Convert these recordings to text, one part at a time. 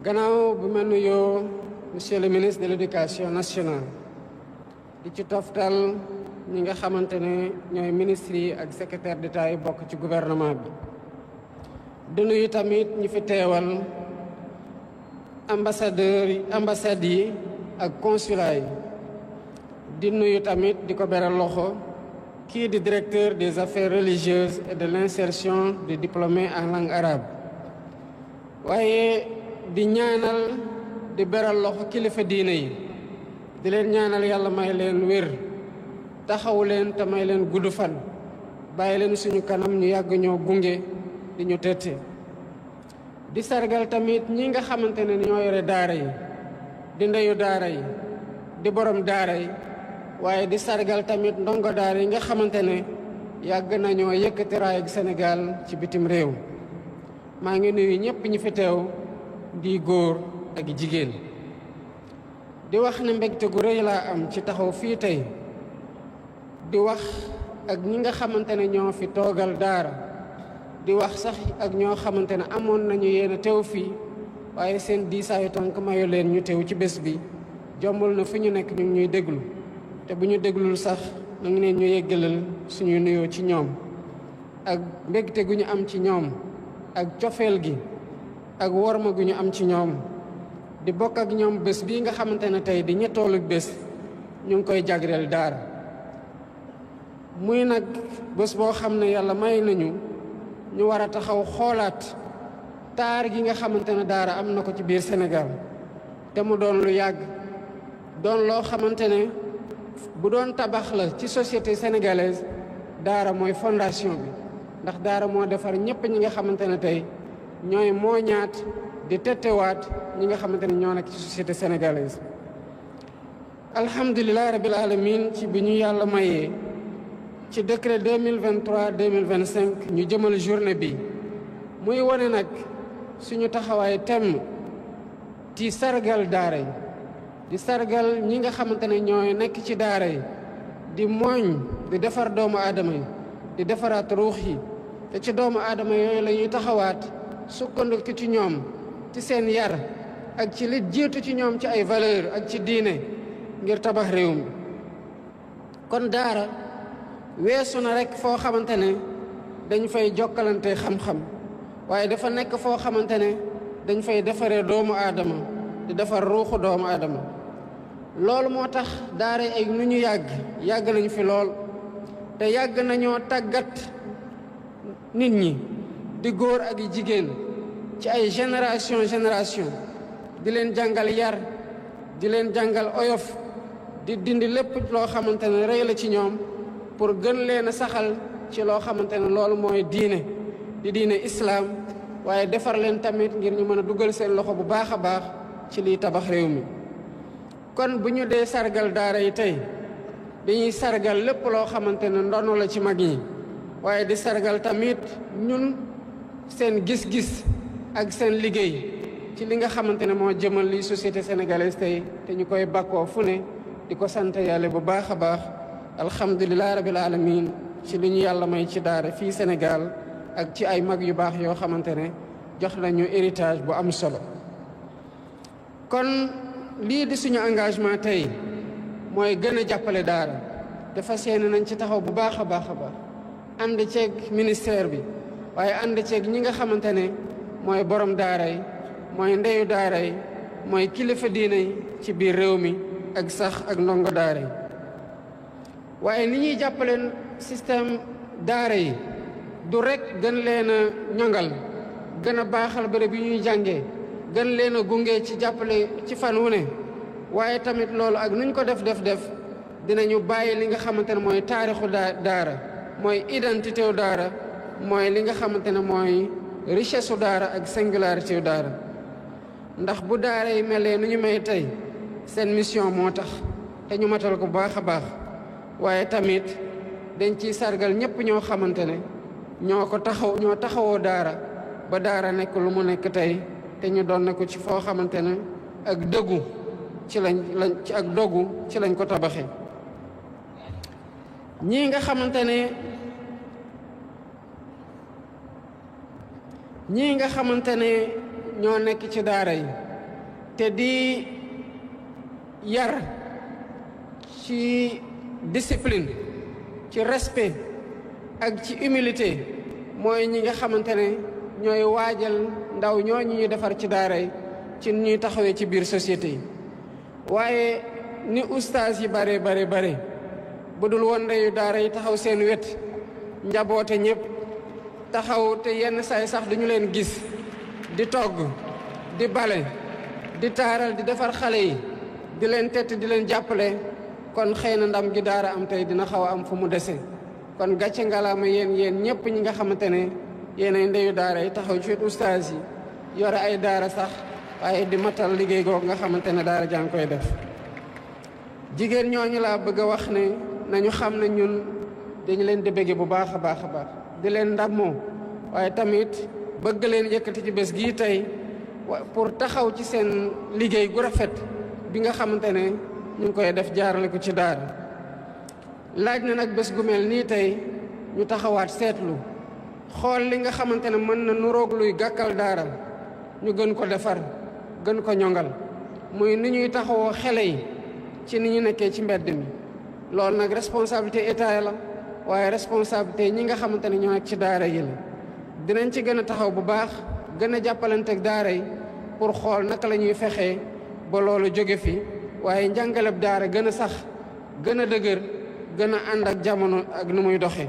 gannaaw bu ma nuyoo monsieur le ministre de l'éducation nationale di ci toftal ñi nga xamante ne ñooy ministres yi ak secrétaire d'État yi bokk ci gouvernement bi di nuyu tamit ñi fi teewal ambassades yi ak consulat yi di nuyu tamit di ko beral loxo kii di directeur des affaires religieuses et de l'insertion des diplômés en langue arabe waaye di ñaanal di beral loxo kilifa diine yi di leen ñaanal yàlla may leen wér taxawu leen te may leen gudd fan bàyyi leen suñu kanam ñu yàgg ñoo gunge di ñu tette di sargal tamit ñi nga xamante ne ñoo yore daara yi di ndeyu daara yi di borom daara yi waaye di sargal tamit ndongo daara yi nga xamante ne yàgg nañoo yëkkati raay Sénégal ci bitim réew maa ngi nuyu ñëpp ñi fi teew di góor ak jigéen di wax ne mbégte gu rëy laa am ci taxaw fii tey di wax ak ñi nga xamante ne ñoo fi toogal daara di wax sax ak ñoo xamante ne amoon nañu yéen teew fii waaye seen diisaayu tànk mayu leen ñu teew ci bés bi jombul na fi ñu nekk ñu ngi ñuy déglu te bu ñu déglul sax na ngi leen ñu yeggalal suñuy nuyoo ci ñoom ak mbégte gu ñu am ci ñoom ak cofeel gi ak worma gu ñu am ci ñoom di bokk ak ñoom bés bii nga xamante ne tey di ñettoolu bés ñu ngi koy jagleel daara muy nag bés boo xam ne yàlla may nañu ñu war a taxaw xoolaat taar gi nga xamante ne daara am na ko ci biir Sénégal te mu doon lu yàgg doon loo xamante ne bu doon tabax la ci société sénégalaise daara mooy fondation bi ndax daara moo defar ñëpp ñi nga xamante ne tey ñooy mooñaat di tettewaat ñi nga xamante ne ñoo nekk ci société sénégalaise alhamdulilah rabil alamin ci bi ñu yàlla mayee ci décret 2023-2025 ñu jëmal journée bi muy wane nag suñu taxawaay temm ci sargal daara yi di sargal ñi nga xamante ne ñooy nekk ci daara yi di mooñ di defar doomu aadama yi di defaraat ruux yi te ci doomu aadama yooyu la ñuy taxawaat sukkandiku ci ñoom ci seen yar ak ci li jiitu ci ñoom ci ay valeur ak ci diine ngir tabax réew mi kon daara weesu na rekk foo xamante ne dañ fay jokkalante xam-xam waaye dafa nekk foo xamante ne dañ fay defaree doomu aadama di defar ruuxu doomu aadama loolu moo tax daara ay nu ñu yàgg nañ fi lool te yàgg nañoo tàggat nit ñi di góor ak jigéen ci ay génération di leen jàngal yar di leen jàngal oyof di dindi lépp loo xamante ne rëy la ci ñoom pour gën leen a saxal ci loo xamante ne loolu mooy diine di diine islaam waaye defar leen tamit ngir ñu mën a dugal seen loxo bu baax a baax ci liy tabax réew mi kon bu ñu dee sargal daara yi tey dañuy sargal lépp loo xamante ne ndono la ci mag ñi waaye di sargal tamit ñun seen gis-gis ak seen liggéey ci li nga xamante ne moo jëmal li société sénégalaise tey te ñu koy bakkoo fu ne di ko sant yàlla bu baax a baax alhamdulilah rabil alamin ci li ñu yàlla may ci daara fii Sénégal ak ci ay mag yu baax yoo xamante ne jox nañu héritage bu am solo kon lii di suñu engagement tey mooy gën a jàppale daara te fas yéene nañ ci taxaw bu baax a baax ànd ceeg ministère bi waaye ànd ceeg ñi nga xamante ne mooy borom daara yi mooy ndeyu daara yi mooy kilifa diine yi ci biir réew mi ak sax ak ndongo daara yi waaye ni ñuy jàppaleen système daara yi du rek gën leen a ñongal gën a baaxal bërëb yi ñuy jàngee gën leen a gunge ci jàppale ci fan wu ne waaye tamit loolu ak nuñ ko def dinañu bàyyi li nga xamante ne mooy taarixu daara mooy identité wu daara mooy li nga xamante ne mooy richesse u daara ak singularité wu daara ndax bu daara yi melee nu ñu may tey seen mission moo tax te ñu matal ko bu baax a baax waaye tamit dañ ciy sargal ñëpp ñoo xamante ne ñoo taxawoo daara ba daara nekk lu mu nekk tey te ñu doon na ko ci foo xamante ne ak dëggu ci lañ ko tabaxee ñii nga xamante ne ñoo nekk ci daara yi te di yar ci discipline, ci respect ak ci humilité mooy ñi nga xamante ne ñooy waajal ndaw ñooñu ñuy defar ci daara yi ci ñuy taxawee ci biir société yi. waaye ni ustaas yi bare bu dul woon ndeyu daara yi taxaw seen wet njaboote ñëpp taxaw te yenn saay sax duñu leen gis di togg di bale di taaral di defar xale yi di leen tett di leen jàppale kon xëy na ndam gi daara am tey dina xaw a am fu mu dese. kon gàcce ngalaama yéen ñëpp ñi nga xamante ne yéenay ndeyu daara yi taxaw ci wet ustaas yi yore ay daara sax waaye di matal liggéey googu nga xamante ne daara jàng koy def. jigéen ñooñu laa bëgg a wax ne nañu xam ne ñun dañu leen di bëgge bu baax a baax di leen ndammoo waaye tamit bëgg leen yëkkati ci bés gii tey pour taxaw ci seen liggéey gu rafet bi nga xamante ne ñu ngi koy def jaarale ko ci daara. laaj na nag bés gu mel nii tey ñu taxawaat seetlu xool li nga xamante ne mën na nuroog luy gàkkal daara ñu gën ko defar gën ko ñongal muy ni ñuy taxawoo xele yi ci ni ñu nekkee ci mbedd mi. loolu nag responsabilité état la waaye responsabilité ñi nga xamante ne ñoo nekk ci daara yi la. dinañ ci gën a taxaw bu baax gën a jàppalanteeg daara yi pour xool naka la ñuy fexee ba loolu jóge fi waaye njàngaleb daara gën a sax gën a dëgër gën a ànd ak jamono ak nu muy doxee.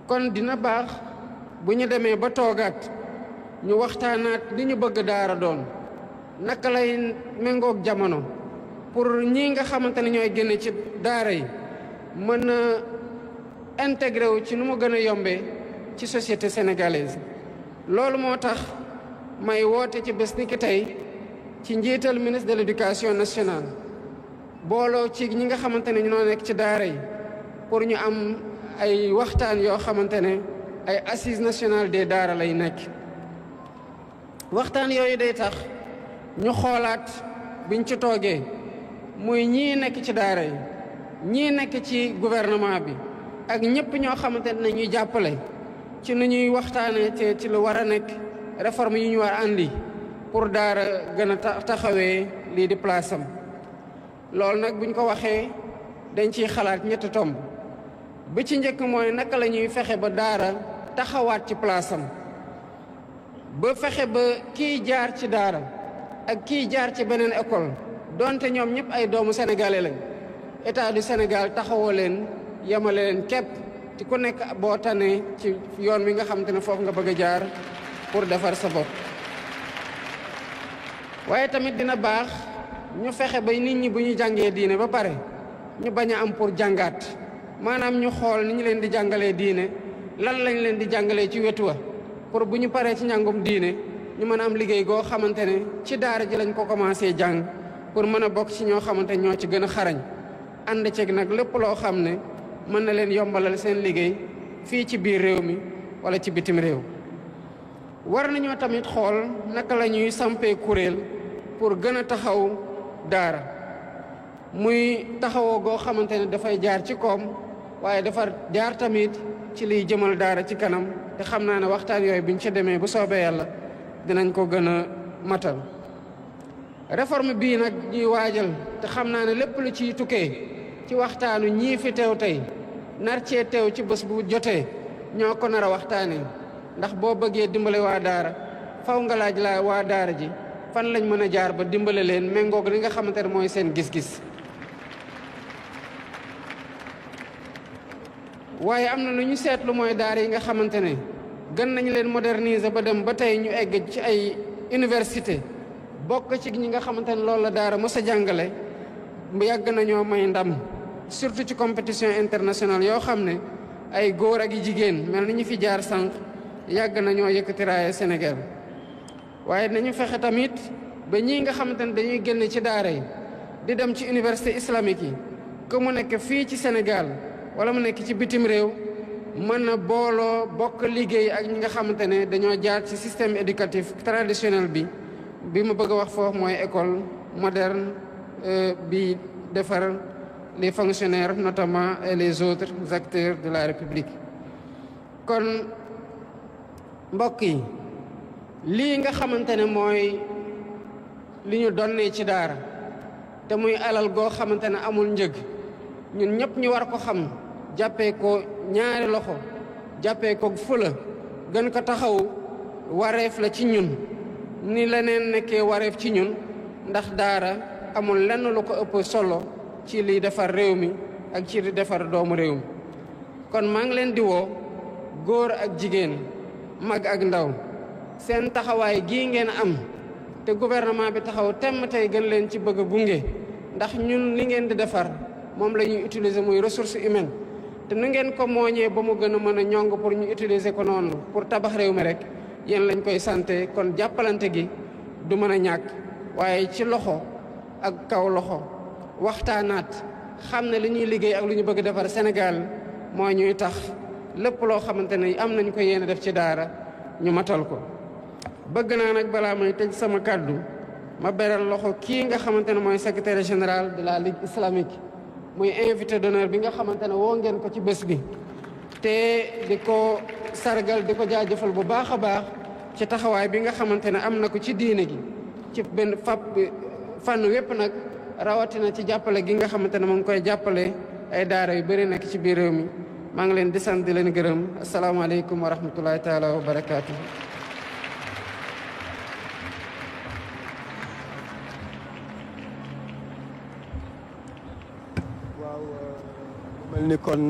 kon dina baax bu ñu demee ba toogaat ñu waxtaanaat li ñu bëgg daara doon naka lay méngoog jamono pour ñii nga xamante ne ñooy génne ci daara yi mën a intégré wu ci nu mu gën a yombee ci société sénégalaise. loolu moo tax may woote ci bés ni ki tey ci njiital ministre de l'éducation nationale booloo ci ñi nga xamante ne ñoo nekk ci daara yi pour ñu am ay waxtaan yoo xamante ne ay assises nationales des daara lay nekk. waxtaan yooyu day tax ñu xoolaat biñ ci toogee muy ñii nekk ci daara yi ñii nekk ci gouvernement bi ak ñëpp ñoo xamante ne ñuy jàppale ci nu ñuy waxtaanee te ci lu war a nekk réforme yu ñu war a andi pour daara gën a taxawee lii di place am. loolu nag buñ ko waxee dañ ciy xalaat ñetti tomb bi ci njëkk mooy naka la ñuy fexe ba daara taxawaat ci place am ba fexe ba kii jaar ci daara ak kii jaar ci beneen école donte ñoom ñëpp ay doomu sénégalais lañ état du Sénégal taxawoo leen yemale leen képp ci ku nekk boo tanee ci yoon wi nga xam te ne foofu nga bëgg a jaar pour defar sa bopp. waaye tamit dina baax ñu fexe ba nit ñi bu ñu jàngee diine ba pare ñu bañ a am pour jàngaat maanaam ñu xool ni ñu leen di jàngalee diine lan lañ leen di jàngalee ci wetu wa pour bu ñu paree ci njàngum diine ñu mën a am liggéey goo xamante ne ci daara ji lañ ko commencé jàng pour mën a bokk ci ñoo xamante ñoo ci gën a xarañ ànd ceeg nag lépp loo xam ne mën na leen yombalal seen liggéey fii ci biir réew mi wala ci bitim réew. war nañoo tamit xool naka la ñuy sampee kuréel pour gën a taxaw daara muy taxawoo goo xamante ne dafay jaar ci koom waaye dafa jaar tamit ci liy jëmal daara ci kanam te xam naa ne waxtaan yooyu biñ ca demee bu soobee yàlla dinañ ko gën a matal. réforme bii nag ñuy waajal te xam naa ne lépp lu ciy tukkee ci waxtaanu ñii fi teew tey nar cee teew ci bés bu jotee ñoo ko nar a waxtaanee ndax boo bëggee dimbale waa daara faw nga laaj la waa daara ji fan lañ mën a jaar ba dimbale leen méngoog li nga xamante ne mooy seen gis-gis. waaye am na lu ñu seetlu mooy daara yi nga xamante ne gën nañ leen moderniser ba dem ba tey ñu egg ci ay université bokk ci ñi nga xamante ne loolu la daara mos a jàngale yàgg nañoo may ndam surtout ci compétition internationale yoo xam ne ay góor ak i jigéen mel ni ñu fi jaar sànq yàgg nañoo yëkkati raaya Sénégal. waaye nañu fexe tamit ba ñii nga xamante ne dañuy génn ci daara yi di dem ci université islamique yi que mu nekk fii ci Sénégal wala mu nekk ci bitim réew mën na booloo bokk liggéey ak ñi nga xamante ne dañoo jaar ci système éducatif traditionnel bi ma bëgg a wax foofu mooy école moderne bi defar les fonctionnaires notamment et les autres acteurs de la République. kon mbokk yi lii nga xamante ne mooy li ñu donnee ci daara te muy alal goo xamante ne amul njëg ñun ñëpp ñu war ko xam jàppee ko ñaari loxo jàppee ko fula gën ko taxaw wareef la ci ñun ni leneen nekkee wareef ci ñun ndax daara amul lenn lu ko ëpp solo ci liy defar réew mi ak ci li defar doomu réew mi kon maa ngi leen di woo góor ak jigéen mag ak ndaw seen taxawaay gii ngeen am te gouvernement bi taxaw temm tey gën leen ci bëgg a gunge ndax ñun li ngeen di defar moom la ñuy utiliser muy ressource humaine te nu ngeen ko mooñee ba mu gën a mën a ñong pour ñu utiliser ko noonu pour tabax réew mi rek yéen lañ koy santé kon jàppalante gi du mën a ñàkk waaye ci loxo ak kaw loxo waxtaanaat xam ne li ñuy liggéey ak lu ñu bëgg defar Sénégal moo ñuy tax lépp loo xamante ne am nañ ko yéen a def ci daara ñu matal ko. bëgg naa nag balaa may tëj sama kàddu ma beral loxo kii nga xamante ne mooy secrétaire général de la Ligue islamique muy invité d'honneur bi nga xamante ne woo ngeen ko ci bés bi te di ko sargal di ko jaajëfal bu baax a baax ci taxawaay bi nga xamante ne am na ko ci diine gi ci benn fànn wépp nag rawatina ci jàppale gi nga xamante ne mu ngi koy jàppale ay daara yu bëri nekk ci biir réew mi maa ngi leen di sant di leen gërëm asalaamaaleykum wa rahmatullahi taala wa barakaatu. mel ni kon